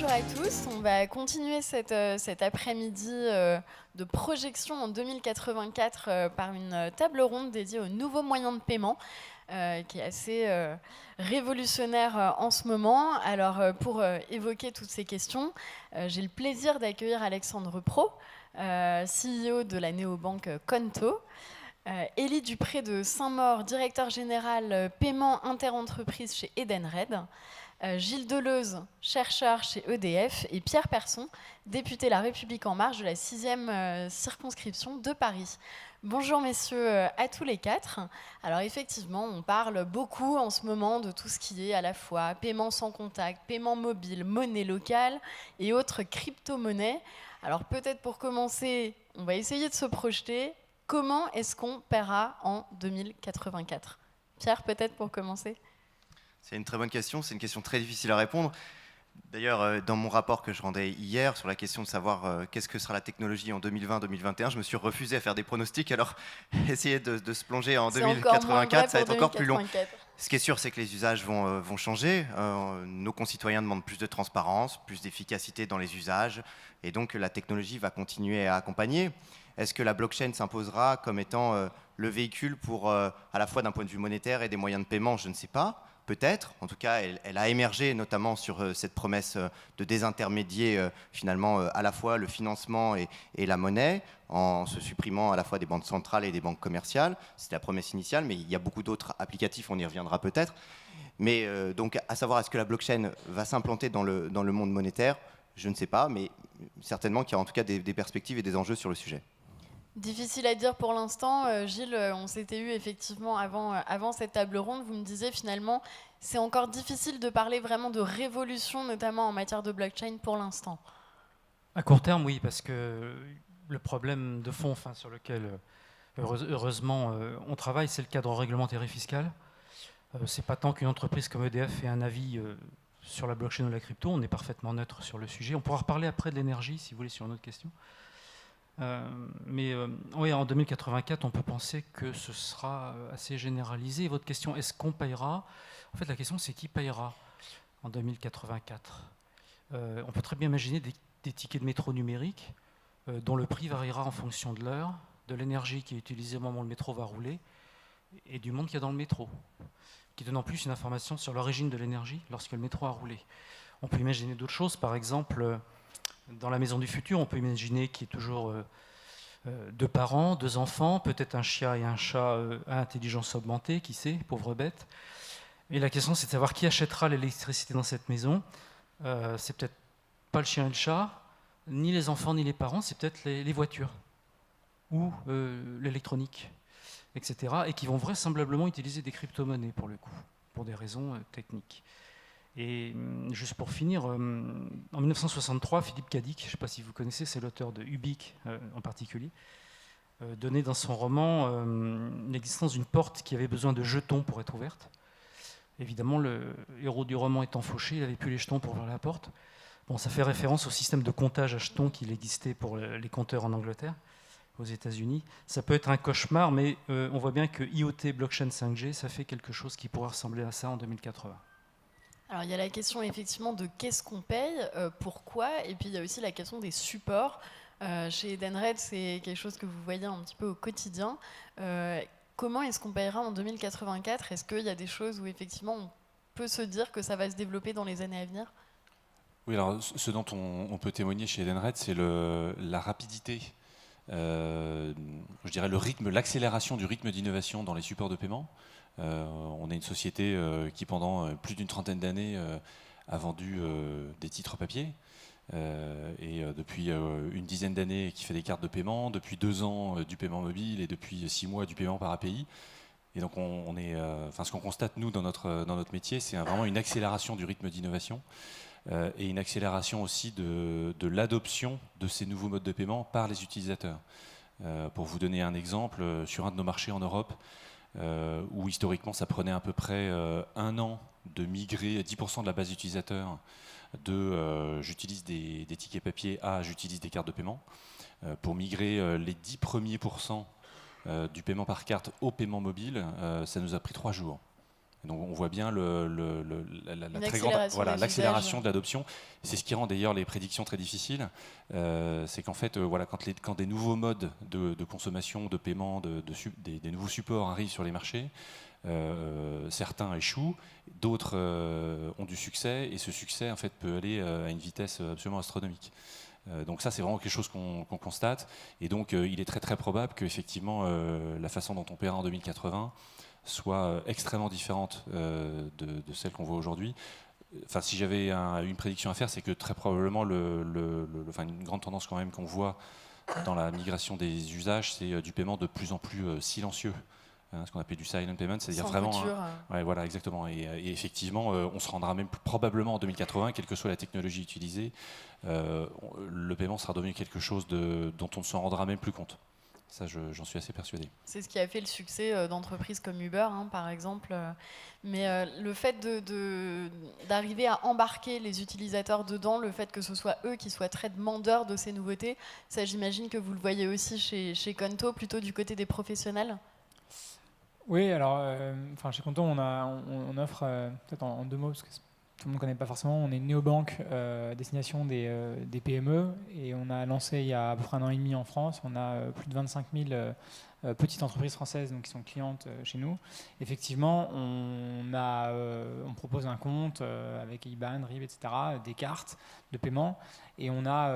Bonjour à tous, on va continuer cet après-midi de projection en 2084 par une table ronde dédiée aux nouveaux moyens de paiement qui est assez révolutionnaire en ce moment. Alors pour évoquer toutes ces questions, j'ai le plaisir d'accueillir Alexandre Pro, CEO de la néobanque Conto, Élie Dupré de Saint-Maur, directeur général paiement interentreprise chez Edenred, Gilles Deleuze, chercheur chez EDF, et Pierre Persson, député La République En Marche de la 6e circonscription de Paris. Bonjour messieurs à tous les quatre. Alors effectivement, on parle beaucoup en ce moment de tout ce qui est à la fois paiement sans contact, paiement mobile, monnaie locale et autres crypto-monnaies. Alors peut-être pour commencer, on va essayer de se projeter. Comment est-ce qu'on paiera en 2084 ? Pierre, peut-être pour commencer ? C'est une très bonne question, c'est une question très difficile à répondre. D'ailleurs, dans mon rapport que je rendais hier sur la question de savoir qu'est-ce que sera la technologie en 2020-2021, je me suis refusé à faire des pronostics, alors essayer de se plonger en 2084, ça va être encore plus long. Ce qui est sûr, c'est que les usages vont changer. Nos concitoyens demandent plus de transparence, plus d'efficacité dans les usages, et donc la technologie va continuer à accompagner. Est-ce que la blockchain s'imposera comme étant le véhicule pour, à la fois d'un point de vue monétaire et des moyens de paiement? Je ne sais pas. Peut-être, en tout cas, elle a émergé notamment sur cette promesse de désintermédier finalement à la fois le financement et la monnaie, en se supprimant à la fois des banques centrales et des banques commerciales. C'était la promesse initiale, mais il y a beaucoup d'autres applicatifs, on y reviendra peut-être. Mais donc, à savoir, est-ce que la blockchain va s'implanter dans le monde monétaire? Je ne sais pas, mais certainement qu'il y a en tout cas des perspectives et des enjeux sur le sujet. Difficile à dire pour l'instant. Gilles, on s'était eu effectivement avant cette table ronde. Vous me disiez finalement, c'est encore difficile de parler vraiment de révolution, notamment en matière de blockchain pour l'instant. À court terme, oui, parce que le problème de fond sur lequel, heureusement, on travaille, c'est le cadre réglementaire et fiscal. C'est pas tant qu'une entreprise comme EDF ait un avis sur la blockchain ou la crypto, on est parfaitement neutre sur le sujet. On pourra reparler après de l'énergie, si vous voulez, sur une autre question. Oui, en 2084, on peut penser que ce sera assez généralisé. Et votre question, est-ce qu'on payera? En fait, la question, c'est qui payera en 2084. On peut très bien imaginer des tickets de métro numériques dont le prix variera en fonction de l'heure, de l'énergie qui est utilisée au moment où le métro va rouler et du monde qu'il y a dans le métro, qui donne en plus une information sur l'origine de l'énergie lorsque le métro a roulé. On peut imaginer d'autres choses, par exemple... Dans la maison du futur, on peut imaginer qu'il y ait toujours 2 parents, 2 enfants, peut-être un chien et un chat à intelligence augmentée, qui sait, pauvre bête. Et la question, c'est de savoir qui achètera l'électricité dans cette maison. C'est peut-être pas le chien et le chat, ni les enfants, ni les parents, c'est peut-être les voitures ou l'électronique, etc. Et qui vont vraisemblablement utiliser des crypto-monnaies pour le coup, pour des raisons techniques. Et juste pour finir, en 1963, Philippe Cadic, je ne sais pas si vous connaissez, c'est l'auteur de Ubik en particulier, donnait dans son roman l'existence d'une porte qui avait besoin de jetons pour être ouverte. Évidemment, le héros du roman étant fauché, il n'avait plus les jetons pour ouvrir la porte. Bon, ça fait référence au système de comptage à jetons qu'il existait pour les compteurs en Angleterre, aux États-Unis. Ça peut être un cauchemar, mais on voit bien que IoT, blockchain 5G, ça fait quelque chose qui pourrait ressembler à ça en 2080. Alors il y a la question effectivement de qu'est-ce qu'on paye, pourquoi, et puis il y a aussi la question des supports. Chez Edenred, c'est quelque chose que vous voyez un petit peu au quotidien. Comment est-ce qu'on payera en 2084 ? Est-ce qu'il y a des choses où effectivement on peut se dire que ça va se développer dans les années à venir ? Oui, alors ce dont on peut témoigner chez Edenred, c'est la rapidité, je dirais l'accélération du rythme d'innovation dans les supports de paiement. On est une société qui, pendant plus d'une trentaine d'années, a vendu des titres papier. Et depuis une dizaine d'années, qui fait des cartes de paiement, depuis 2 ans du paiement mobile et depuis 6 mois du paiement par API. Et donc, ce qu'on constate, nous, dans notre métier, c'est vraiment une accélération du rythme d'innovation et une accélération aussi de l'adoption de ces nouveaux modes de paiement par les utilisateurs. Pour vous donner un exemple, sur un de nos marchés en Europe, où historiquement ça prenait à peu près 1 an de migrer 10% de la base utilisateur de j'utilise des tickets papier à j'utilise des cartes de paiement. Pour migrer les 10 premiers pourcents du paiement par carte au paiement mobile, ça nous a pris 3 jours. Donc on voit bien la très grande l'accélération de l'adoption. C'est ce qui rend d'ailleurs les prédictions très difficiles. C'est qu'en fait, quand des nouveaux modes de consommation, de paiement, des nouveaux supports arrivent sur les marchés, certains échouent, d'autres ont du succès, et ce succès en fait peut aller à une vitesse absolument astronomique. Donc ça, c'est vraiment quelque chose qu'on constate, et donc il est très très probable qu'effectivement la façon dont on paiera en 2080 soit extrêmement différente de celle qu'on voit aujourd'hui. Enfin, si j'avais une prédiction à faire, c'est que très probablement une grande tendance quand même qu'on voit dans la migration des usages, c'est du paiement de plus en plus silencieux. Ce qu'on appelle du silent payment, c'est-à-dire vraiment... ouais, voilà, exactement. Et effectivement, on se rendra même probablement en 2080, quelle que soit la technologie utilisée, le paiement sera devenu quelque chose dont on ne s'en rendra même plus compte. Ça, j'en suis assez persuadé. C'est ce qui a fait le succès d'entreprises comme Uber, par exemple. Mais le fait d'arriver à embarquer les utilisateurs dedans, le fait que ce soit eux qui soient très demandeurs de ces nouveautés, ça, j'imagine que vous le voyez aussi chez Conto, plutôt du côté des professionnels. Oui, alors, chez Conto, on offre, peut-être en deux mots, parce que tout le monde ne connaît pas forcément, on est une néobanque à destination des PME, et on a lancé il y a à peu près 1 an et demi en France. On a plus de 25 000 petites entreprises françaises qui sont clientes chez nous. Effectivement, on propose un compte avec IBAN, RIB, etc., des cartes de paiement, et on a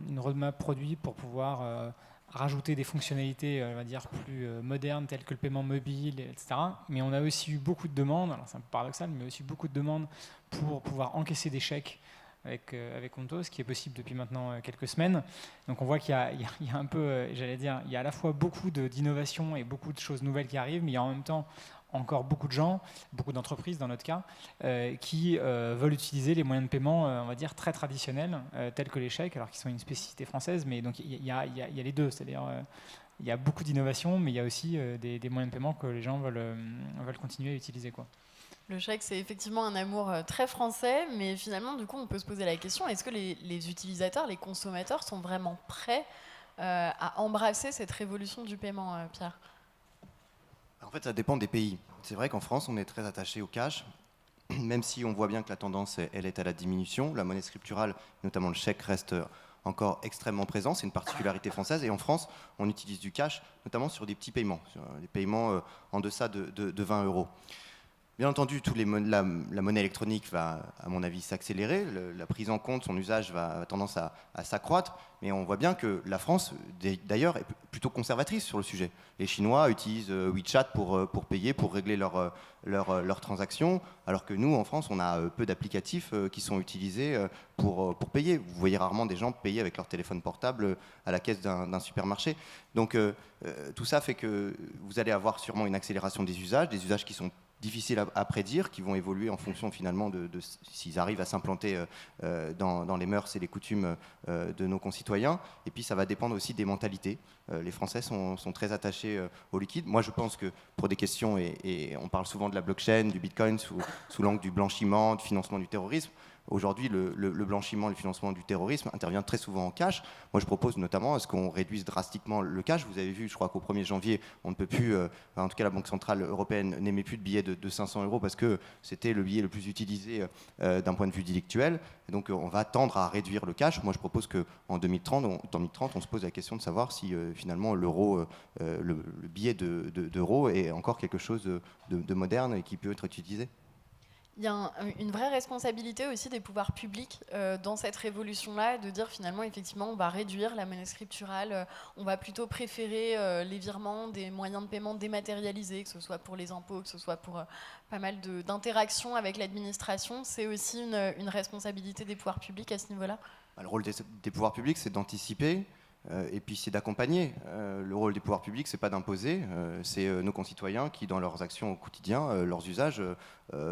une roadmap produit pour pouvoir rajouter des fonctionnalités, on va dire, plus modernes, telles que le paiement mobile, etc. Mais on a aussi eu beaucoup de demandes, alors c'est un peu paradoxal, mais aussi beaucoup de demandes pour pouvoir encaisser des chèques avec Conto, ce qui est possible depuis maintenant quelques semaines. Donc on voit qu'il y a un peu, j'allais dire, il y a à la fois beaucoup d'innovations et beaucoup de choses nouvelles qui arrivent, mais il y a en même temps encore beaucoup de gens, beaucoup d'entreprises dans notre cas, qui veulent utiliser les moyens de paiement, on va dire, très traditionnels, tels que les chèques, alors qu'ils sont une spécificité française, mais donc il y a les deux, c'est-à-dire il y a beaucoup d'innovations, mais il y a aussi des moyens de paiement que les gens veulent continuer à utiliser, quoi. Le chèque, c'est effectivement un amour très français, mais finalement, du coup, on peut se poser la question, est-ce que les utilisateurs, les consommateurs sont vraiment prêts à embrasser cette révolution du paiement, Pierre ? En fait, ça dépend des pays. C'est vrai qu'en France, on est très attaché au cash, même si on voit bien que la tendance, elle est à la diminution. La monnaie scripturale, notamment le chèque, reste encore extrêmement présent. C'est une particularité française. Et en France, on utilise du cash, notamment sur des petits paiements, sur des paiements en deçà de 20 €. Bien entendu, la monnaie électronique va, à mon avis, s'accélérer. La prise en compte, son usage va tendance à s'accroître. Mais on voit bien que la France, d'ailleurs, est plutôt conservatrice sur le sujet. Les Chinois utilisent WeChat pour payer, pour régler leurs transactions, alors que nous, en France, on a peu d'applicatifs qui sont utilisés pour payer. Vous voyez rarement des gens payer avec leur téléphone portable à la caisse d'un supermarché. Donc tout ça fait que vous allez avoir sûrement une accélération des usages qui sont difficiles à prédire, qui vont évoluer en fonction finalement de s'ils arrivent à s'implanter dans les mœurs et les coutumes de nos concitoyens. Et puis ça va dépendre aussi des mentalités. Les Français sont très attachés au liquide. Moi je pense que pour des questions, et on parle souvent de la blockchain, du bitcoin sous l'angle du blanchiment, du financement du terrorisme, aujourd'hui, le blanchiment et le financement du terrorisme intervient très souvent en cash. Moi, je propose notamment à ce qu'on réduise drastiquement le cash. Vous avez vu, je crois qu'au 1er janvier, on ne peut plus, en tout cas la Banque Centrale Européenne n'émet plus de billets de 500 € parce que c'était le billet le plus utilisé d'un point de vue délictuel. Et donc, on va tendre à réduire le cash. Moi, je propose qu'en 2030, on se pose la question de savoir si finalement l'euro, le billet d'euro est encore quelque chose de moderne et qui peut être utilisé. Il y a une vraie responsabilité aussi des pouvoirs publics dans cette révolution-là, de dire finalement, effectivement, on va réduire la monnaie scripturale, on va plutôt préférer les virements, des moyens de paiement dématérialisés, que ce soit pour les impôts, que ce soit pour pas mal d'interactions avec l'administration. C'est aussi une responsabilité des pouvoirs publics à ce niveau-là. Le rôle des pouvoirs publics, c'est d'anticiper. Et puis c'est d'accompagner. Le rôle des pouvoirs publics, c'est pas d'imposer. C'est nos concitoyens qui, dans leurs actions au quotidien, leurs usages,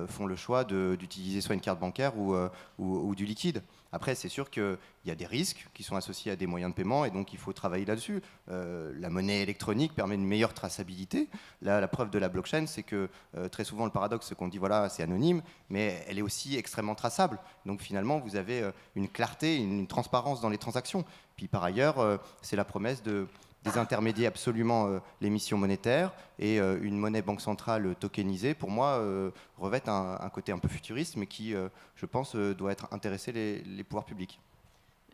font le choix d'utiliser soit une carte bancaire ou du liquide. Après, c'est sûr qu'il y a des risques qui sont associés à des moyens de paiement et donc il faut travailler là-dessus. La monnaie électronique permet une meilleure traçabilité. Là, la preuve de la blockchain, c'est que très souvent, le paradoxe, c'est qu'on dit voilà, c'est anonyme, mais elle est aussi extrêmement traçable. Donc finalement, vous avez une clarté, une transparence dans les transactions. Puis par ailleurs, c'est la promesse de désintermédier absolument l'émission monétaire, et une monnaie banque centrale tokenisée, pour moi, revêt un côté un peu futuriste, mais qui, je pense, doit intéresser les pouvoirs publics.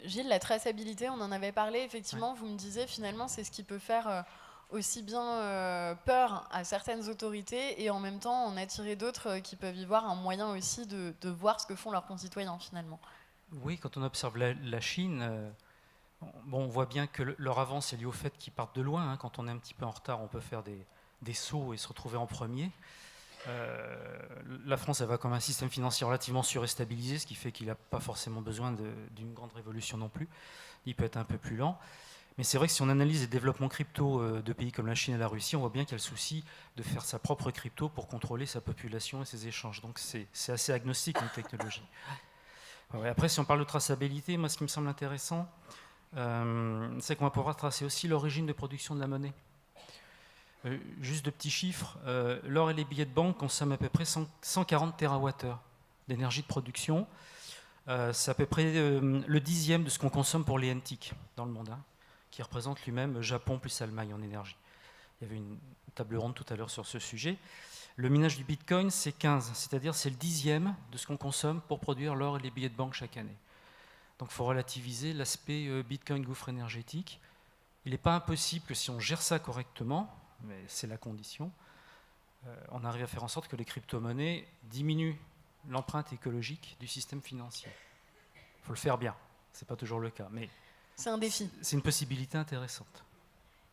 Gilles, la traçabilité, on en avait parlé, effectivement, vous me disiez, finalement, c'est ce qui peut faire aussi bien peur à certaines autorités et en même temps en attirer d'autres qui peuvent y voir un moyen aussi de voir ce que font leurs concitoyens, finalement. Oui, quand on observe la Chine, bon, on voit bien que leur avance est liée au fait qu'ils partent de loin. Hein. Quand on est un petit peu en retard, on peut faire des sauts et se retrouver en premier. La France, elle va comme un système financier relativement surstabilisé, ce qui fait qu'il n'a pas forcément besoin d'une grande révolution non plus. Il peut être un peu plus lent. Mais c'est vrai que si on analyse les développements crypto de pays comme la Chine et la Russie, on voit bien qu'il y a le souci de faire sa propre crypto pour contrôler sa population et ses échanges. Donc c'est assez agnostique, une technologie. Ouais, après, si on parle de traçabilité, moi, ce qui me semble intéressant, c'est qu'on va pouvoir tracer aussi l'origine de production de la monnaie. Juste de petits chiffres, l'or et les billets de banque consomment à peu près 140 TWh d'énergie de production. C'est à peu près le 10e de ce qu'on consomme pour les NTIC dans le monde, hein, qui représente lui-même Japon plus Allemagne en énergie. Il y avait une table ronde tout à l'heure sur ce sujet. Le minage du Bitcoin, c'est 15, c'est-à-dire c'est le 10e de ce qu'on consomme pour produire l'or et les billets de banque chaque année. Donc il faut relativiser l'aspect Bitcoin gouffre énergétique. Il n'est pas impossible que si on gère ça correctement, mais c'est la condition, on arrive à faire en sorte que les crypto-monnaies diminuent l'empreinte écologique du système financier. Il faut le faire bien, ce n'est pas toujours le cas, mais c'est un défi. C'est une possibilité intéressante.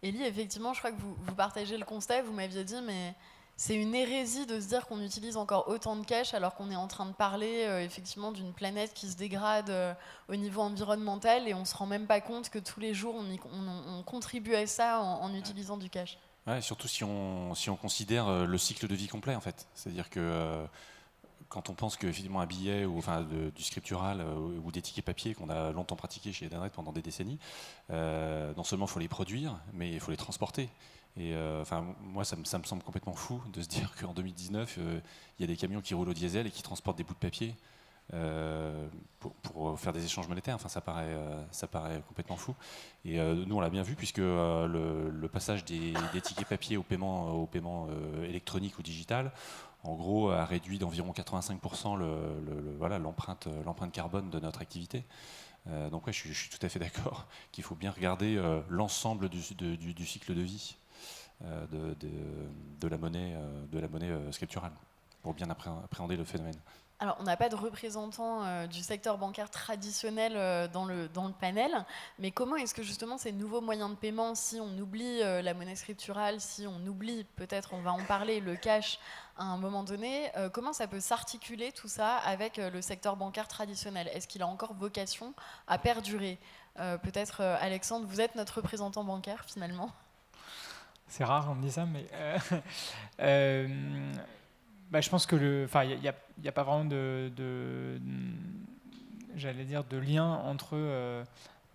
Élie, effectivement, je crois que vous partagez le constat, vous m'aviez dit, mais c'est une hérésie de se dire qu'on utilise encore autant de cash alors qu'on est en train de parler effectivement d'une planète qui se dégrade au niveau environnemental et on ne se rend même pas compte que tous les jours on contribue à ça en utilisant du cash. Ouais, surtout si on considère le cycle de vie complet, en fait. C'est-à-dire que quand on pense qu'effectivement un billet ou enfin du scriptural ou des tickets papier qu'on a longtemps pratiqué chez Edenred pendant des décennies, non seulement il faut les produire, mais il faut les transporter. Et enfin, moi, ça me semble complètement fou de se dire qu'en 2019, il y a des camions qui roulent au diesel et qui transportent des bouts de papier pour faire des échanges monétaires. Enfin, ça paraît complètement fou. Et nous, on l'a bien vu puisque le passage des tickets papier au paiement électronique ou digital, en gros, a réduit d'environ 85% l'empreinte carbone de notre activité. Donc ouais, je suis tout à fait d'accord qu'il faut bien regarder l'ensemble du cycle de vie de la monnaie scripturale pour bien appréhender le phénomène. Alors, on n'a pas de représentant du secteur bancaire traditionnel dans le panel, mais comment est-ce que justement ces nouveaux moyens de paiement, si on oublie la monnaie scripturale, si on oublie, peut-être on va en parler, le cash à un moment donné, comment ça peut s'articuler tout ça avec le secteur bancaire traditionnel? Est-ce qu'il a encore vocation à perdurer? Peut-être, Alexandre, vous êtes notre représentant bancaire finalement. C'est rare, on me dit ça, mais je pense que il y a pas vraiment j'allais dire, de lien entre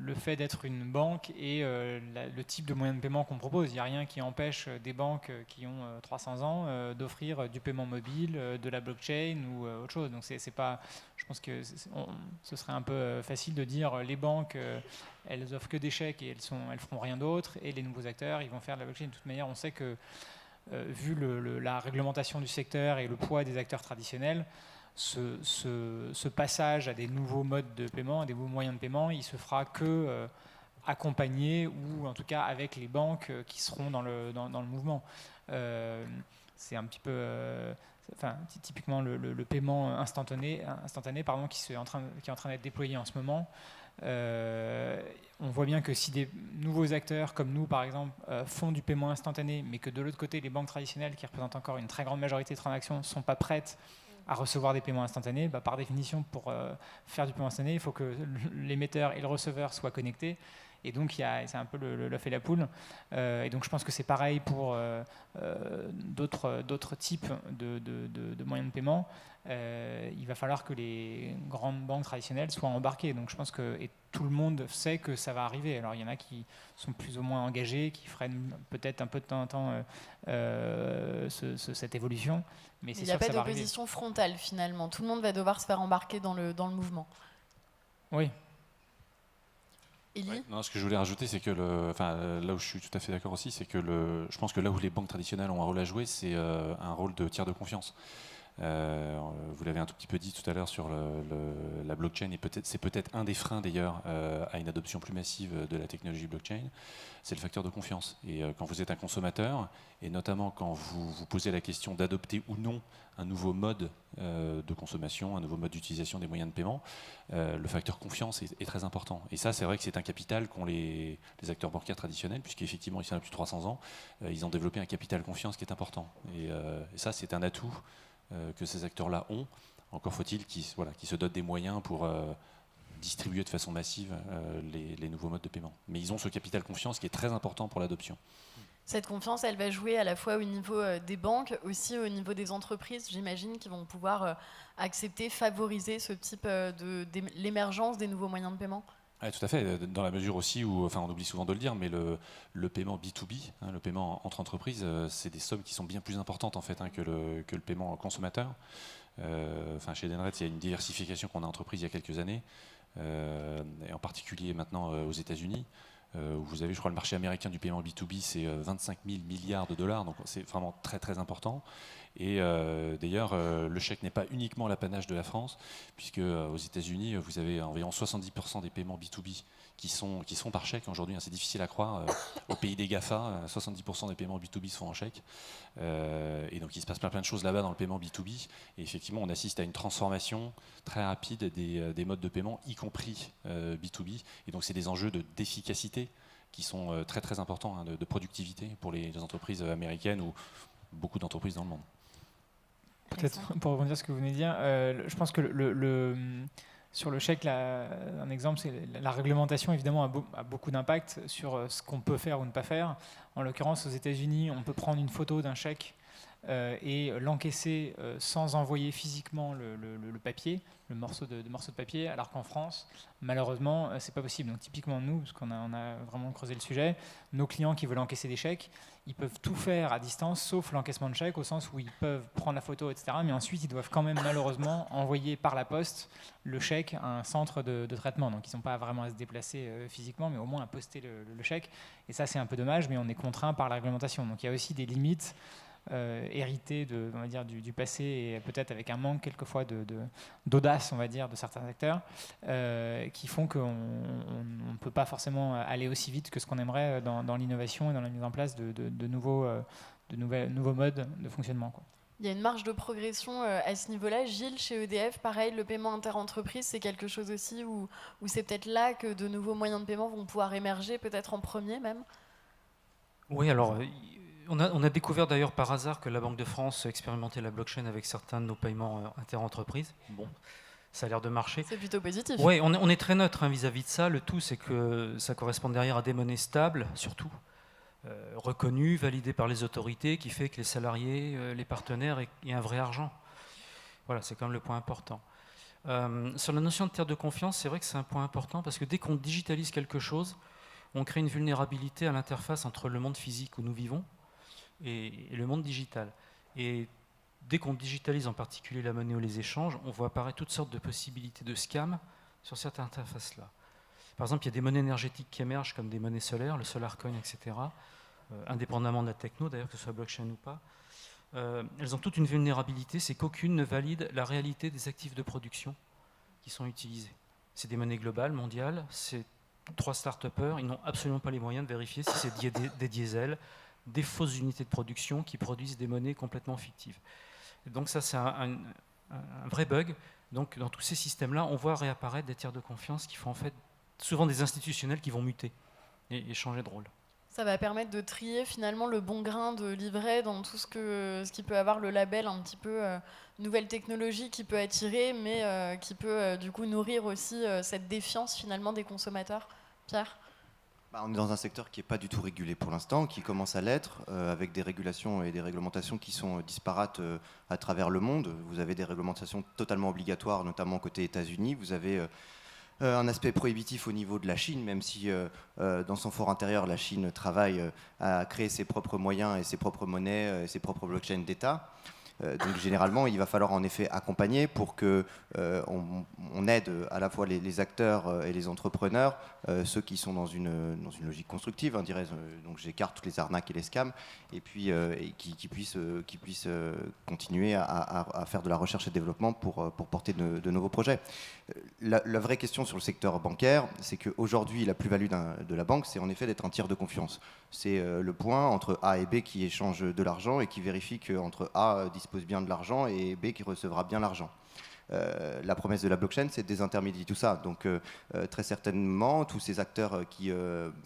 le fait d'être une banque et le type de moyen de paiement qu'on propose. Il n'y a rien qui empêche des banques qui ont 300 ans d'offrir du paiement mobile, de la blockchain ou autre chose. Donc c'est pas, je pense que ce serait un peu facile de dire les banques elles offrent que des chèques et elles feront rien d'autre, et les nouveaux acteurs ils vont faire de la blockchain. De toute manière, on sait que vu la réglementation du secteur et le poids des acteurs traditionnels, ce passage à des nouveaux modes de paiement, à des nouveaux moyens de paiement, il se fera que accompagné ou en tout cas avec les banques qui seront dans le mouvement. C'est un petit peu, typiquement le paiement instantané qui est en train d'être déployé en ce moment. On voit bien que si des nouveaux acteurs comme nous par exemple font du paiement instantané, mais que de l'autre côté les banques traditionnelles qui représentent encore une très grande majorité de transactions ne sont pas prêtes à recevoir des paiements instantanés, par définition pour faire du paiement instantané il faut que l'émetteur et le receveur soient connectés, et donc c'est un peu l'œuf et la poule, et donc je pense que c'est pareil pour d'autres types de moyens de paiement. Il va falloir que les grandes banques traditionnelles soient embarquées. Donc je pense que tout le monde sait que ça va arriver. Alors il y en a qui sont plus ou moins engagés, qui freinent peut-être un peu de temps en temps cette évolution. Mais c'est sûr que ça va arriver. Il n'y a pas d'opposition frontale finalement. Tout le monde va devoir se faire embarquer dans le mouvement. Oui. Élie ? Ouais, non, ce que je voulais rajouter, c'est que là où je suis tout à fait d'accord aussi, c'est que je pense que là où les banques traditionnelles ont un rôle à jouer, c'est un rôle de tiers de confiance. Vous l'avez un tout petit peu dit tout à l'heure sur la blockchain, et c'est peut-être un des freins d'ailleurs à une adoption plus massive de la technologie blockchain, c'est le facteur de confiance. Et quand vous êtes un consommateur, et notamment quand vous vous posez la question d'adopter ou non un nouveau mode de consommation, un nouveau mode d'utilisation des moyens de paiement, le facteur confiance est très important. Et ça, c'est vrai que c'est un capital qu'ont les acteurs bancaires traditionnels, puisqu'effectivement, ils sont là depuis 300 ans, ils ont développé un capital confiance qui est important. Et ça, c'est un atout que ces acteurs-là ont. Encore faut-il qu'ils se dotent des moyens pour distribuer de façon massive les nouveaux modes de paiement. Mais ils ont ce capital confiance qui est très important pour l'adoption. Cette confiance, elle va jouer à la fois au niveau des banques, aussi au niveau des entreprises, j'imagine, qui vont pouvoir accepter, favoriser ce type l'émergence des nouveaux moyens de paiement. Ouais, tout à fait, dans la mesure aussi où, on oublie souvent de le dire, mais le paiement B2B, le paiement entre entreprises, c'est des sommes qui sont bien plus importantes en fait que le paiement consommateur. Chez Edenred, il y a une diversification qu'on a entreprise il y a quelques années, et en particulier maintenant aux États-Unis. Où vous avez, je crois, le marché américain du paiement B2B, c'est 25 000 milliards de dollars, donc c'est vraiment très très important. Et d'ailleurs, le chèque n'est pas uniquement l'apanage de la France, puisque aux États-Unis, vous avez environ 70% des paiements B2B qui sont par chèque aujourd'hui. C'est difficile à croire. Au pays des GAFA, 70% des paiements B2B se font en chèque. Et donc il se passe plein de choses là-bas dans le paiement B2B. Et effectivement, on assiste à une transformation très rapide des modes de paiement, y compris B2B. Et donc c'est des enjeux d'efficacité qui sont très très importants, de productivité pour les entreprises américaines ou beaucoup d'entreprises dans le monde. Peut-être pour rebondir sur ce que vous venez de dire, je pense que sur le chèque, un exemple, c'est la réglementation, évidemment, a beaucoup d'impact sur ce qu'on peut faire ou ne pas faire. En l'occurrence, aux États-Unis, on peut prendre une photo d'un chèque et l'encaisser sans envoyer physiquement le papier, le morceau de papier, alors qu'en France, malheureusement, c'est pas possible. Donc typiquement nous, parce qu'on a vraiment creusé le sujet, nos clients qui veulent encaisser des chèques, ils peuvent tout faire à distance, sauf l'encaissement de chèque, au sens où ils peuvent prendre la photo, etc. Mais ensuite, ils doivent quand même malheureusement envoyer par la poste le chèque à un centre de traitement. Donc ils n'ont pas vraiment à se déplacer physiquement, mais au moins à poster le chèque. Et ça, c'est un peu dommage, mais on est contraint par la réglementation. Donc il y a aussi des limites hérité on va dire, du passé, et peut-être avec un manque quelquefois d'audace, on va dire, de certains acteurs, qui font qu'on ne peut pas forcément aller aussi vite que ce qu'on aimerait dans l'innovation et dans la mise en place de nouveaux modes de fonctionnement, quoi. Il y a une marge de progression à ce niveau-là. Gilles, chez EDF, pareil, le paiement inter-entreprise, c'est quelque chose aussi où c'est peut-être là que de nouveaux moyens de paiement vont pouvoir émerger, peut-être en premier même. Oui, alors on a découvert d'ailleurs par hasard que la Banque de France expérimentait la blockchain avec certains de nos paiements inter-entreprises. Bon, ça a l'air de marcher. C'est plutôt positif. Oui, on est très neutre vis-à-vis de ça. Le tout, c'est que ça correspond derrière à des monnaies stables, surtout, reconnues, validées par les autorités, qui fait que les salariés, les partenaires aient un vrai argent. Voilà, c'est quand même le point important. Sur la notion de tiers de confiance, c'est vrai que c'est un point important, parce que dès qu'on digitalise quelque chose, on crée une vulnérabilité à l'interface entre le monde physique où nous vivons et le monde digital. Et dès qu'on digitalise en particulier la monnaie ou les échanges, on voit apparaître toutes sortes de possibilités de scam sur cette interface-là. Par exemple, il y a des monnaies énergétiques qui émergent comme des monnaies solaires, le solar coin, etc., indépendamment de la techno, d'ailleurs, que ce soit blockchain ou pas. Elles ont toute une vulnérabilité, c'est qu'aucune ne valide la réalité des actifs de production qui sont utilisés. C'est des monnaies globales, mondiales, c'est 3 start-upers, ils n'ont absolument pas les moyens de vérifier si c'est des diesels, des fausses unités de production qui produisent des monnaies complètement fictives. Et donc ça, c'est un vrai bug. Donc dans tous ces systèmes-là, on voit réapparaître des tiers de confiance qui font en fait souvent des institutionnels qui vont muter et changer de rôle. Ça va permettre de trier finalement le bon grain de livret dans tout ce qui peut avoir le label un petit peu nouvelle technologie qui peut attirer, mais qui peut du coup nourrir aussi cette défiance finalement des consommateurs. Pierre ? On est dans un secteur qui n'est pas du tout régulé pour l'instant, qui commence à l'être, avec des régulations et des réglementations qui sont disparates à travers le monde. Vous avez des réglementations totalement obligatoires, notamment côté États-Unis. Vous avez un aspect prohibitif au niveau de la Chine, même si dans son fort intérieur, la Chine travaille à créer ses propres moyens et ses propres monnaies et ses propres blockchains d'État. Donc généralement, il va falloir en effet accompagner pour que on aide à la fois les acteurs et les entrepreneurs, ceux qui sont dans une logique constructive, hein, donc j'écarte toutes les arnaques et les scams, et puis et qui puissent continuer à faire de la recherche et développement pour porter de nouveaux projets. La vraie question sur le secteur bancaire, c'est qu'aujourd'hui, la plus-value de la banque, c'est en effet d'être un tiers de confiance. C'est le point entre A et B qui échangent de l'argent et qui vérifie qu'entre A dispose bien de l'argent et B qui recevra bien l'argent. La promesse de la blockchain, c'est de désintermédier tout ça. Donc très certainement, tous ces acteurs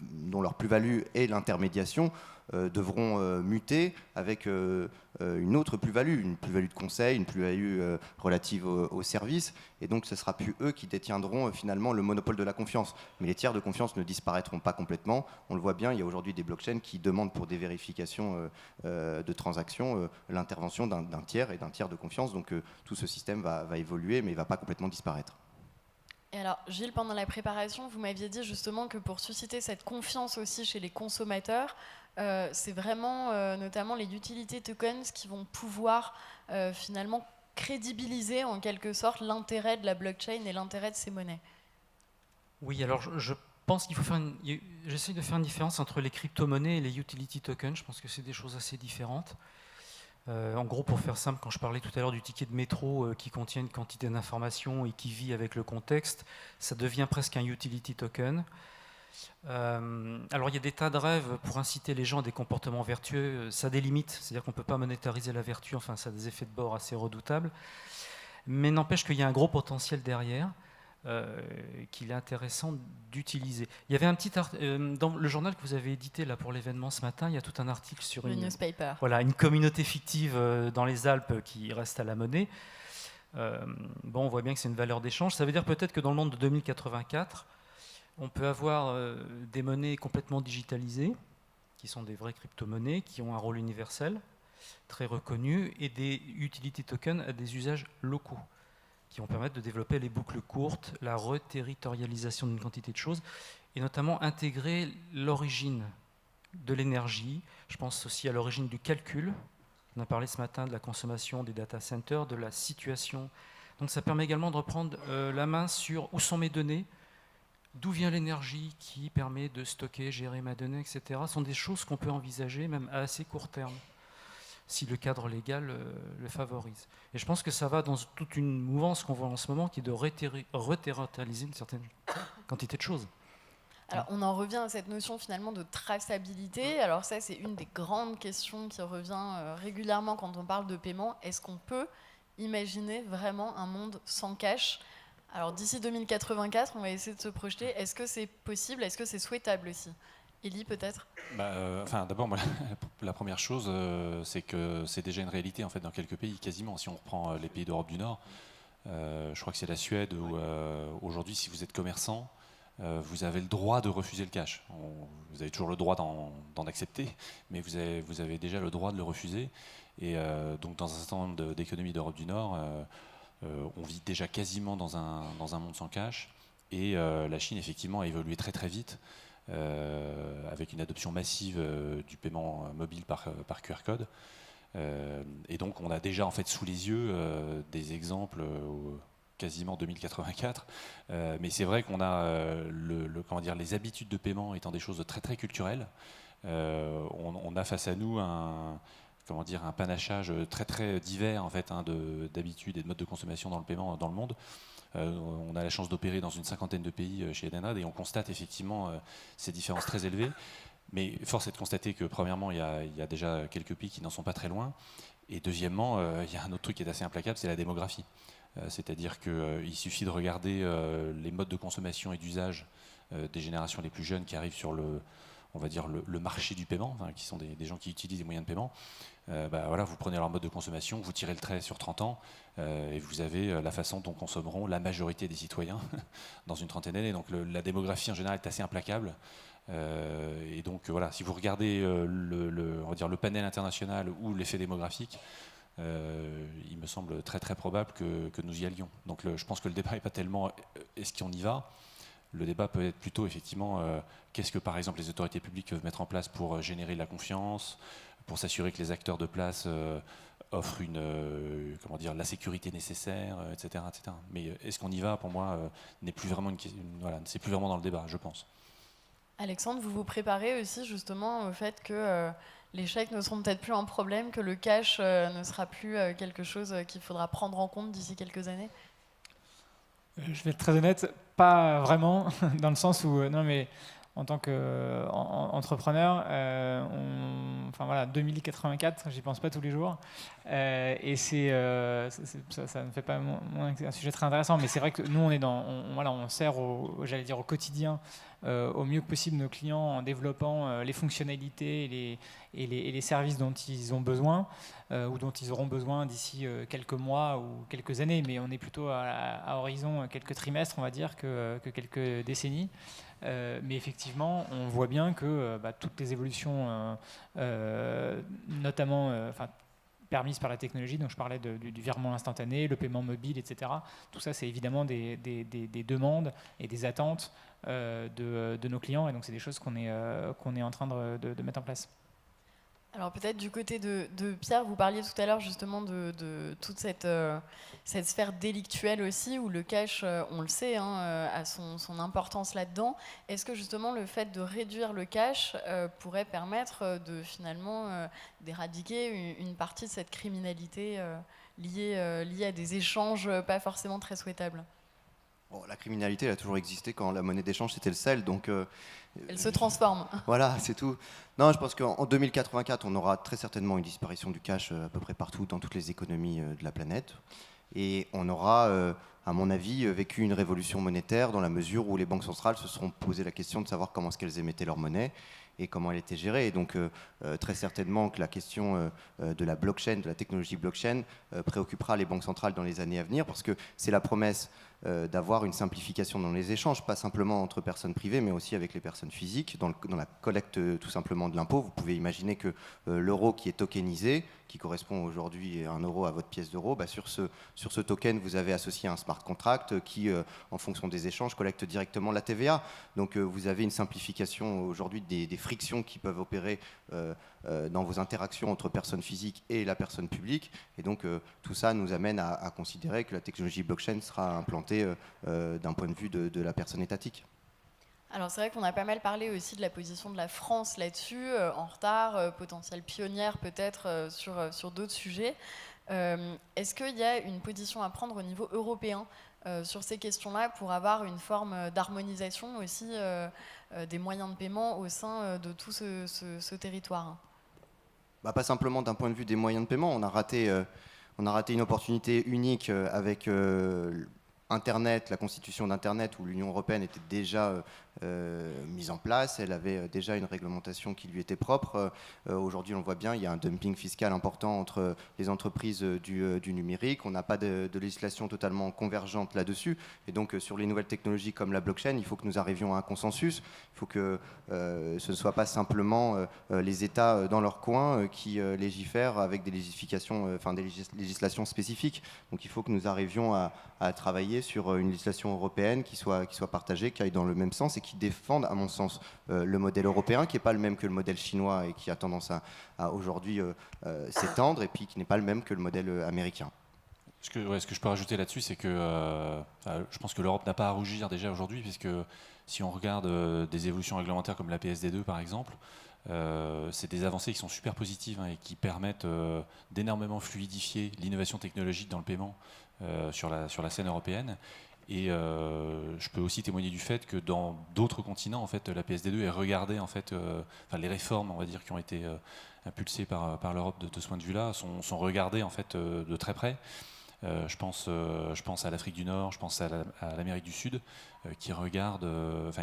dont leur plus-value est l'intermédiation devront muter avec une autre plus-value, une plus-value de conseil, une plus-value relative au service. Et donc ce ne sera plus eux qui détiendront finalement le monopole de la confiance. Mais les tiers de confiance ne disparaîtront pas complètement. On le voit bien, il y a aujourd'hui des blockchains qui demandent pour des vérifications de transactions l'intervention d'un tiers et d'un tiers de confiance. Donc tout ce système va évoluer, mais il ne va pas complètement disparaître. Et alors, Gilles, pendant la préparation, vous m'aviez dit justement que pour susciter cette confiance aussi chez les consommateurs, c'est vraiment notamment les utility tokens qui vont pouvoir finalement crédibiliser en quelque sorte l'intérêt de la blockchain et l'intérêt de ces monnaies. Oui, alors je pense qu'il faut faire j'essaie de faire une différence entre les crypto-monnaies et les utility tokens. Je pense que c'est des choses assez différentes. En gros, pour faire simple, quand je parlais tout à l'heure du ticket de métro qui contient une quantité d'informations et qui vit avec le contexte, ça devient presque un utility token. Alors il y a des tas de rêves pour inciter les gens à des comportements vertueux. Ça a des limites, c'est-à-dire qu'on ne peut pas monétariser la vertu, enfin ça a des effets de bord assez redoutables. Mais n'empêche qu'il y a un gros potentiel derrière. Qu'il est intéressant d'utiliser. Il y avait un petit dans le journal que vous avez édité là pour l'événement ce matin, il y a tout un article sur une communauté fictive dans les Alpes qui reste à la monnaie. On voit bien que c'est une valeur d'échange. Ça veut dire peut-être que dans le monde de 2084, on peut avoir des monnaies complètement digitalisées, qui sont des vraies crypto-monnaies, qui ont un rôle universel, très reconnu, et des utility tokens à des usages locaux, qui vont permettre de développer les boucles courtes, la reterritorialisation d'une quantité de choses, et notamment intégrer l'origine de l'énergie. Je pense aussi à l'origine du calcul. On a parlé ce matin de la consommation des data centers, de la situation. Donc ça permet également de reprendre la main sur où sont mes données, d'où vient l'énergie qui permet de stocker, gérer ma donnée, etc. Ce sont des choses qu'on peut envisager même à assez court terme, si le cadre légal le favorise. Et je pense que ça va dans toute une mouvance qu'on voit en ce moment qui est de reterritorialiser une certaine quantité de choses. Alors on en revient à cette notion finalement de traçabilité. Alors ça c'est une des grandes questions qui revient régulièrement quand on parle de paiement. Est-ce qu'on peut imaginer vraiment un monde sans cash ? Alors d'ici 2084, on va essayer de se projeter. Est-ce que c'est possible ? Est-ce que c'est souhaitable aussi ? Élie, peut-être ? D'abord, moi, la première chose, c'est que c'est déjà une réalité en fait, dans quelques pays, quasiment. Si on reprend les pays d'Europe du Nord, je crois que c'est la Suède où aujourd'hui, si vous êtes commerçant, vous avez le droit de refuser le cash. Vous avez toujours le droit d'en accepter, mais vous avez déjà le droit de le refuser. Et donc, dans un certain nombre d'économies d'Europe du Nord, on vit déjà quasiment dans un monde sans cash. Et la Chine, effectivement, a évolué très très vite. Avec une adoption massive du paiement mobile par QR code. Et donc on a déjà en fait sous les yeux des exemples quasiment 2084. Mais c'est vrai qu'on a les habitudes de paiement étant des choses très très culturelles. On a face à nous un panachage très très divers en fait, d'habitudes et de modes de consommation dans le paiement dans le monde. On a la chance d'opérer dans une 50aine de pays chez Edenred et on constate effectivement ces différences très élevées. Mais force est de constater que premièrement, il y a déjà quelques pays qui n'en sont pas très loin. Et deuxièmement, il y a un autre truc qui est assez implacable, c'est la démographie. C'est-à-dire qu'il suffit de regarder les modes de consommation et d'usage des générations les plus jeunes qui arrivent sur le marché du paiement, qui sont des gens qui utilisent les moyens de paiement. Vous prenez leur mode de consommation, vous tirez le trait sur 30 ans et vous avez la façon dont consommeront la majorité des citoyens dans une trentaine d'années. Donc la démographie en général est assez implacable. Et donc si vous regardez le panel international ou l'effet démographique, il me semble très très probable que nous y allions. Donc je pense que le débat n'est pas tellement est-ce qu'on y va. Le débat peut être plutôt effectivement qu'est-ce que par exemple les autorités publiques peuvent mettre en place pour générer de la confiance, pour s'assurer que les acteurs de place offre comment dire, la sécurité nécessaire, etc., etc. Mais est-ce qu'on y va, pour moi, n'est plus vraiment voilà, c'est plus vraiment dans le débat, je pense. Alexandre, vous vous préparez aussi justement au fait que les chèques ne seront peut-être plus un problème, que le cash ne sera plus quelque chose qu'il faudra prendre en compte d'ici quelques années? Je vais être très honnête, pas vraiment, dans le sens où, non mais en tant qu'entrepreneur, enfin voilà, 2084, j'y pense pas tous les jours, et ça ne fait pas un sujet très intéressant, mais c'est vrai que nous on est voilà, on sert j'allais dire au quotidien, au mieux que possible nos clients en développant les fonctionnalités et les services dont ils ont besoin, ou dont ils auront besoin d'ici quelques mois ou quelques années, mais on est plutôt à horizon quelques trimestres, on va dire, que quelques décennies. Mais effectivement, on voit bien que toutes les évolutions, notamment permises par la technologie, donc je parlais du virement instantané, le paiement mobile, etc. Tout ça, c'est évidemment des demandes et des attentes de nos clients, et donc c'est des choses qu'on est en train de mettre en place. Alors peut-être du côté de Pierre, vous parliez tout à l'heure justement de toute cette sphère délictuelle aussi, où le cash, on le sait, a son importance là-dedans. Est-ce que justement le fait de réduire le cash pourrait permettre de finalement d'éradiquer une partie de cette criminalité liée à des échanges pas forcément très souhaitables? Bon, la criminalité, elle a toujours existé quand la monnaie d'échange c'était le sel, donc Elle se transforme. voilà, c'est tout. Non, je pense qu'en 2084, on aura très certainement une disparition du cash à peu près partout dans toutes les économies de la planète. Et on aura, à mon avis, vécu une révolution monétaire dans la mesure où les banques centrales se seront posé la question de savoir comment est-ce qu'elles émettaient leur monnaie et comment elle était gérée. Et donc, très certainement que la question de la blockchain, de la technologie blockchain, préoccupera les banques centrales dans les années à venir, parce que c'est la promesse d'avoir une simplification dans les échanges, pas simplement entre personnes privées, mais aussi avec les personnes physiques, dans la collecte tout simplement de l'impôt. Vous pouvez imaginer que l'euro qui est tokenisé, qui correspond aujourd'hui à 1 euro à votre pièce d'euro, sur ce token, vous avez associé un smart contract qui, en fonction des échanges, collecte directement la TVA. Donc vous avez une simplification aujourd'hui des frictions qui peuvent opérer dans vos interactions entre personnes physiques et la personne publique. Et donc tout ça nous amène à considérer que la technologie blockchain sera implantée d'un point de vue de la personne étatique. Alors c'est vrai qu'on a pas mal parlé aussi de la position de la France là-dessus, en retard, potentielle pionnière peut-être sur d'autres sujets. Est-ce qu'il y a une position à prendre au niveau européen sur ces questions-là pour avoir une forme d'harmonisation aussi des moyens de paiement au sein de tout ce territoire? Pas simplement d'un point de vue des moyens de paiement, on a raté une opportunité unique avec Internet, la constitution d'Internet, où l'Union européenne était déjà mise en place, elle avait déjà une réglementation qui lui était propre. Aujourd'hui, on le voit bien, il y a un dumping fiscal important entre les entreprises du numérique, on n'a pas de législation totalement convergente là-dessus, et donc sur les nouvelles technologies comme la blockchain, il faut que nous arrivions à un consensus, il faut que ce ne soit pas simplement les États dans leur coin qui légifèrent avec des législations spécifiques. Donc il faut que nous arrivions à travailler sur une législation européenne qui soit partagée, qui aille dans le même sens et qui défende, à mon sens, le modèle européen, qui n'est pas le même que le modèle chinois et qui a tendance à aujourd'hui s'étendre, et puis qui n'est pas le même que le modèle américain. Ce que je peux rajouter là-dessus, c'est que je pense que l'Europe n'a pas à rougir déjà aujourd'hui, puisque si on regarde des évolutions réglementaires comme la PSD2 par exemple, c'est des avancées qui sont super positives et qui permettent d'énormément fluidifier l'innovation technologique dans le paiement sur la scène européenne. Et je peux aussi témoigner du fait que dans d'autres continents, en fait, la PSD2 est regardée, en fait, les réformes, on va dire, qui ont été impulsées par l'Europe de ce point de vue-là, sont regardées en fait de très près. Je pense à l'Afrique du Nord, je pense à l'Amérique du Sud, qui regardent,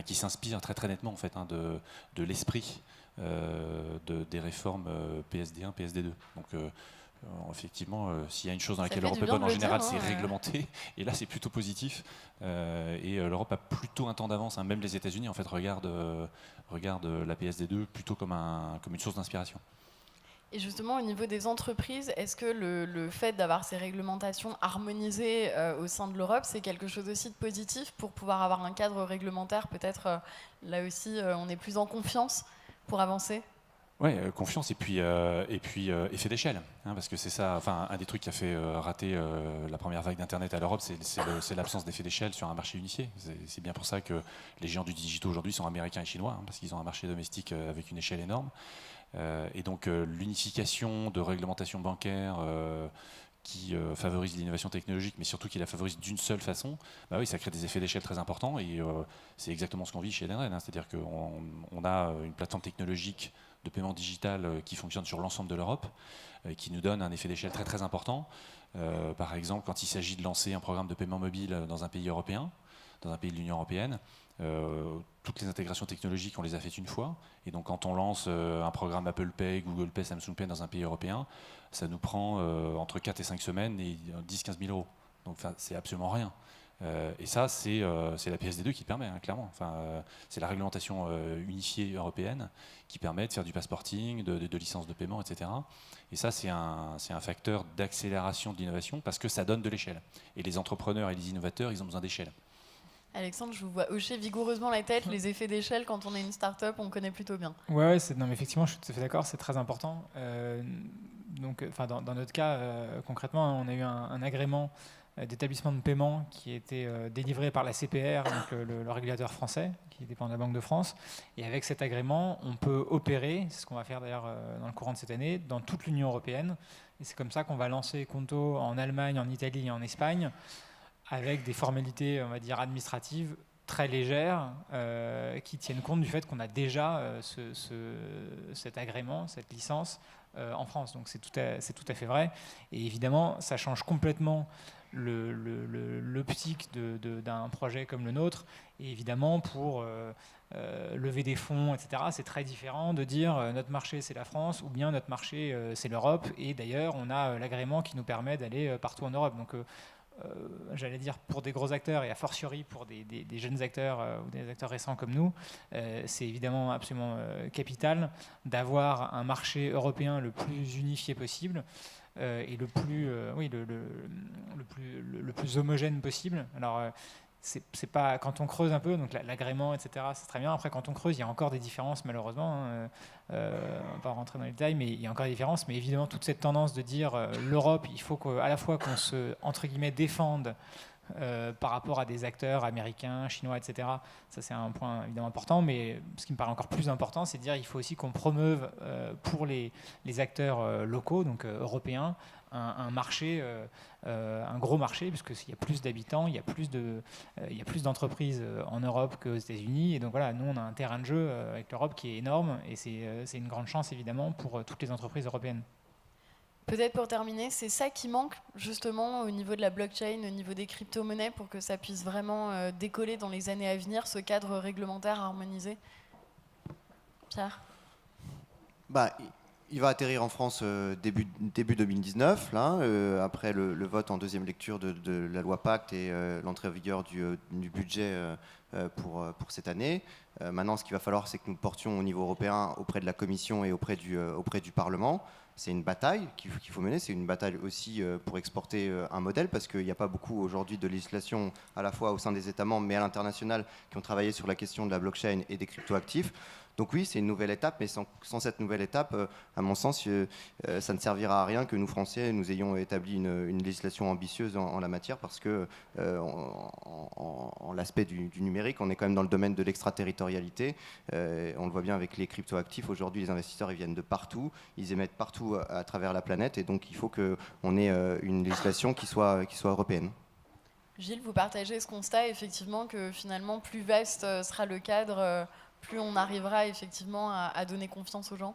qui s'inspirent très très nettement en fait de l'esprit des réformes PSD1, PSD2. Donc effectivement, s'il y a une chose dans laquelle l'Europe est bonne en général, c'est réglementer. Et là, c'est plutôt positif. Et l'Europe a plutôt un temps d'avance. Même les États-Unis, en fait, regardent la PSD2 plutôt comme une source d'inspiration. Et justement, au niveau des entreprises, est-ce que le fait d'avoir ces réglementations harmonisées au sein de l'Europe, c'est quelque chose aussi de positif pour pouvoir avoir un cadre réglementaire? Peut-être là aussi, on est plus en confiance pour avancer? Ouais, confiance et puis effet d'échelle, hein, parce que c'est ça. Enfin, un des trucs qui a fait rater la première vague d'Internet à l'Europe, c'est l'absence d'effet d'échelle sur un marché unifié. C'est bien pour ça que les géants du digital aujourd'hui sont américains et chinois, hein, parce qu'ils ont un marché domestique avec une échelle énorme. Et donc l'unification de réglementation bancaire qui favorise l'innovation technologique, mais surtout qui la favorise d'une seule façon, bah oui, ça crée des effets d'échelle très importants. Et c'est exactement ce qu'on vit chez Edenred, hein, c'est-à-dire qu'on a une plateforme technologique de paiement digital qui fonctionne sur l'ensemble de l'Europe, qui nous donne un effet d'échelle très très important. Par exemple, quand il s'agit de lancer un programme de paiement mobile dans un pays européen, dans un pays de l'Union européenne, toutes les intégrations technologiques, on les a faites une fois. Et donc quand on lance un programme Apple Pay, Google Pay, Samsung Pay dans un pays européen, ça nous prend entre 4 et 5 semaines et 10-15 000 euros. Donc c'est absolument rien. Et ça, c'est la PSD2 qui le permet, hein, clairement. C'est la réglementation unifiée européenne qui permet de faire du passporting, de licences de paiement, etc. Et ça, c'est un facteur d'accélération de l'innovation parce que ça donne de l'échelle. Et les entrepreneurs et les innovateurs, ils ont besoin d'échelle. Alexandre, je vous vois hocher vigoureusement la tête. Les effets d'échelle, quand on est une start-up, on connaît plutôt bien. Ouais, non, mais effectivement, je suis tout à fait d'accord, c'est très important. Donc, dans notre cas, concrètement, on a eu un agrément d'établissement de paiement qui a été délivré par la CPR, donc le régulateur français, qui dépend de la Banque de France. Et avec cet agrément, on peut opérer, c'est ce qu'on va faire d'ailleurs dans le courant de cette année, dans toute l'Union européenne. Et c'est comme ça qu'on va lancer Conto en Allemagne, en Italie et en Espagne, avec des formalités, on va dire, administratives très légères, qui tiennent compte du fait qu'on a déjà cet agrément, cette licence en France. Donc c'est tout à fait vrai. Et évidemment, ça change complètement l'optique d'un projet comme le nôtre. Et évidemment, pour lever des fonds, etc., c'est très différent de dire notre marché c'est la France ou bien notre marché c'est l'Europe. Et d'ailleurs, on a l'agrément qui nous permet d'aller partout en Europe. Donc j'allais dire pour des gros acteurs et a fortiori pour des jeunes acteurs ou des acteurs récents comme nous, c'est évidemment absolument capital d'avoir un marché européen le plus unifié possible et le plus homogène possible. Alors c'est pas, quand on creuse un peu, donc l'agrément, etc., c'est très bien. Après, quand on creuse, il y a encore des différences, malheureusement. Hein. On va pas rentrer dans les détails, mais il y a encore des différences. Mais évidemment, toute cette tendance de dire l'Europe, il faut qu'à la fois qu'on se, entre guillemets, défende par rapport à des acteurs américains, chinois, etc. Ça, c'est un point évidemment important. Mais ce qui me paraît encore plus important, c'est de dire qu'il faut aussi qu'on promeuve pour les acteurs locaux, donc européens, un marché, un gros marché, puisqu'il y a plus d'habitants, il y a plus d'entreprises en Europe qu'aux États-Unis. Et donc voilà, nous, on a un terrain de jeu avec l'Europe qui est énorme, et c'est une grande chance, évidemment, pour toutes les entreprises européennes. Peut-être pour terminer, c'est ça qui manque justement au niveau de la blockchain, au niveau des crypto-monnaies, pour que ça puisse vraiment décoller dans les années à venir, ce cadre réglementaire harmonisé. Pierre ? Il va atterrir en France début 2019, là, après le vote en deuxième lecture de la loi Pacte et l'entrée en vigueur du budget pour cette année. Maintenant, ce qu'il va falloir, c'est que nous le portions au niveau européen auprès de la Commission et auprès du Parlement. C'est une bataille qu'il faut mener, c'est une bataille aussi pour exporter un modèle, parce qu'il n'y a pas beaucoup aujourd'hui de législation à la fois au sein des États membres, mais à l'international, qui ont travaillé sur la question de la blockchain et des cryptoactifs. Donc oui, c'est une nouvelle étape, mais sans cette nouvelle étape, à mon sens, ça ne servira à rien que nous, Français, nous ayons établi une législation ambitieuse en la matière, parce que en l'aspect du numérique, on est quand même dans le domaine de l'extraterritorialité. On le voit bien avec les cryptoactifs. Aujourd'hui, les investisseurs, ils viennent de partout, ils émettent partout à travers la planète, et donc il faut qu'on ait une législation qui soit européenne. Gilles, vous partagez ce constat, effectivement, que finalement, plus vaste sera le cadre, plus on arrivera effectivement à donner confiance aux gens?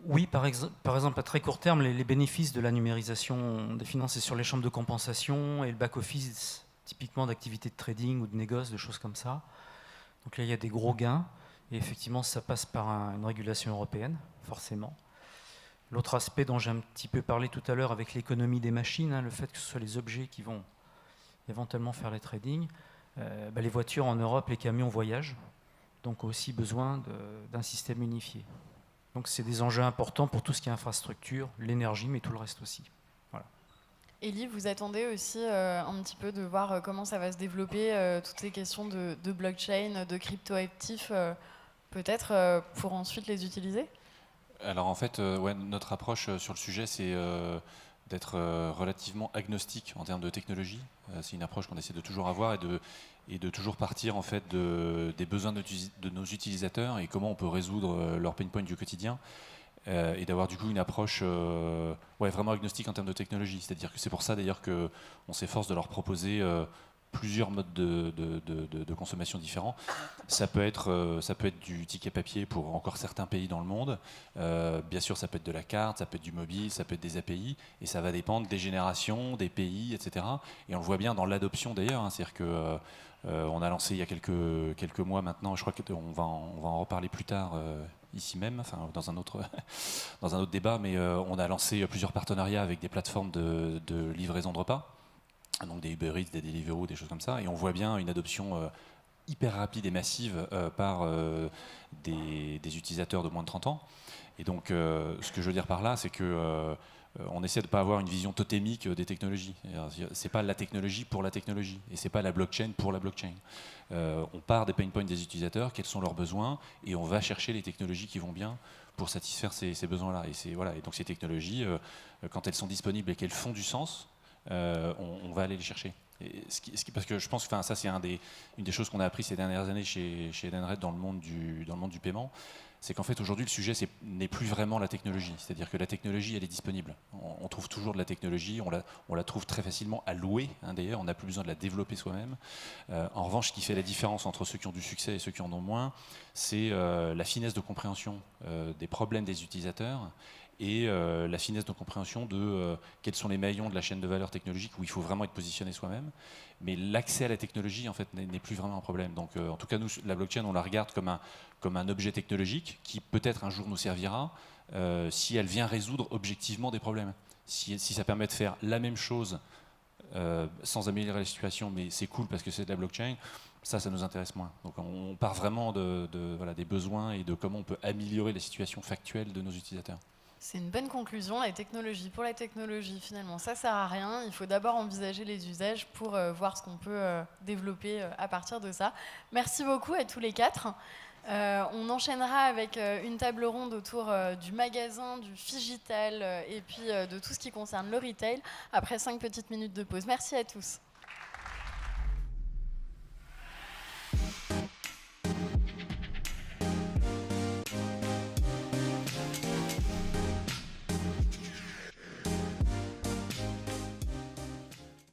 Oui, par exemple, à très court terme, les bénéfices de la numérisation des finances, c'est sur les chambres de compensation et le back-office, typiquement d'activités de trading ou de négoce, de choses comme ça. Donc là, il y a des gros gains, et effectivement, ça passe par une régulation européenne, forcément. L'autre aspect dont j'ai un petit peu parlé tout à l'heure avec l'économie des machines, le fait que ce soit les objets qui vont éventuellement faire les trading, les voitures en Europe, les camions voyagent, donc aussi besoin d'un système unifié. Donc c'est des enjeux importants pour tout ce qui est infrastructure, l'énergie, mais tout le reste aussi. Voilà. Élie, vous attendez aussi un petit peu de voir comment ça va se développer, toutes ces questions de blockchain, de cryptoactifs, peut-être pour ensuite les utiliser? Alors en fait, ouais, notre approche sur le sujet, c'est d'être relativement agnostique en termes de technologie. C'est une approche qu'on essaie de toujours avoir et de toujours partir en fait des besoins de nos utilisateurs et comment on peut résoudre leurs pain points du quotidien. Et d'avoir du coup une approche ouais, vraiment agnostique en termes de technologie. C'est-à-dire que c'est pour ça d'ailleurs qu'on s'efforce de leur proposer plusieurs modes de consommation différents. Ça peut être du ticket papier pour encore certains pays dans le monde. Bien sûr, ça peut être de la carte, ça peut être du mobile, ça peut être des API, et ça va dépendre des générations, des pays, etc. Et on le voit bien dans l'adoption d'ailleurs. Hein, c'est-à-dire que on a lancé il y a quelques mois maintenant, je crois qu'on va en reparler plus tard ici même, enfin dans un autre débat, mais on a lancé plusieurs partenariats avec des plateformes de livraison de repas, donc des Uber Eats, des Deliveroo, des choses comme ça, et on voit bien une adoption hyper rapide et massive par des utilisateurs de moins de 30 ans. Et donc ce que je veux dire par là, c'est que on essaie de ne pas avoir une vision totémique des technologies. C'est pas la technologie pour la technologie, et c'est pas la blockchain pour la blockchain. On part des pain points des utilisateurs, quels sont leurs besoins, et on va chercher les technologies qui vont bien pour satisfaire ces besoins-là. Et donc ces technologies, quand elles sont disponibles et qu'elles font du sens, on va aller les chercher. Parce que je pense que ça c'est une des choses qu'on a appris ces dernières années chez Edenred dans le monde du paiement, c'est qu'en fait aujourd'hui le sujet n'est plus vraiment la technologie, c'est-à-dire que la technologie elle est disponible, on trouve toujours de la technologie, on la trouve très facilement à louer, hein, d'ailleurs on n'a plus besoin de la développer soi-même. En revanche, ce qui fait la différence entre ceux qui ont du succès et ceux qui en ont moins, c'est la finesse de compréhension des problèmes des utilisateurs et la finesse de compréhension de quels sont les maillons de la chaîne de valeur technologique où il faut vraiment être positionné soi-même. Mais l'accès à la technologie, en fait, n'est plus vraiment un problème. Donc, en tout cas, nous, la blockchain, on la regarde comme un objet technologique qui peut-être un jour nous servira si elle vient résoudre objectivement des problèmes. Si ça permet de faire la même chose sans améliorer la situation, mais c'est cool parce que c'est de la blockchain, ça nous intéresse moins. Donc, on part vraiment des besoins et de comment on peut améliorer la situation factuelle de nos utilisateurs. C'est une bonne conclusion, la technologie pour la technologie, finalement, ça sert à rien. Il faut d'abord envisager les usages pour voir ce qu'on peut développer à partir de ça. Merci beaucoup à tous les quatre. On enchaînera avec une table ronde autour du magasin, du phygital et puis de tout ce qui concerne le retail, après 5 petites minutes de pause. Merci à tous.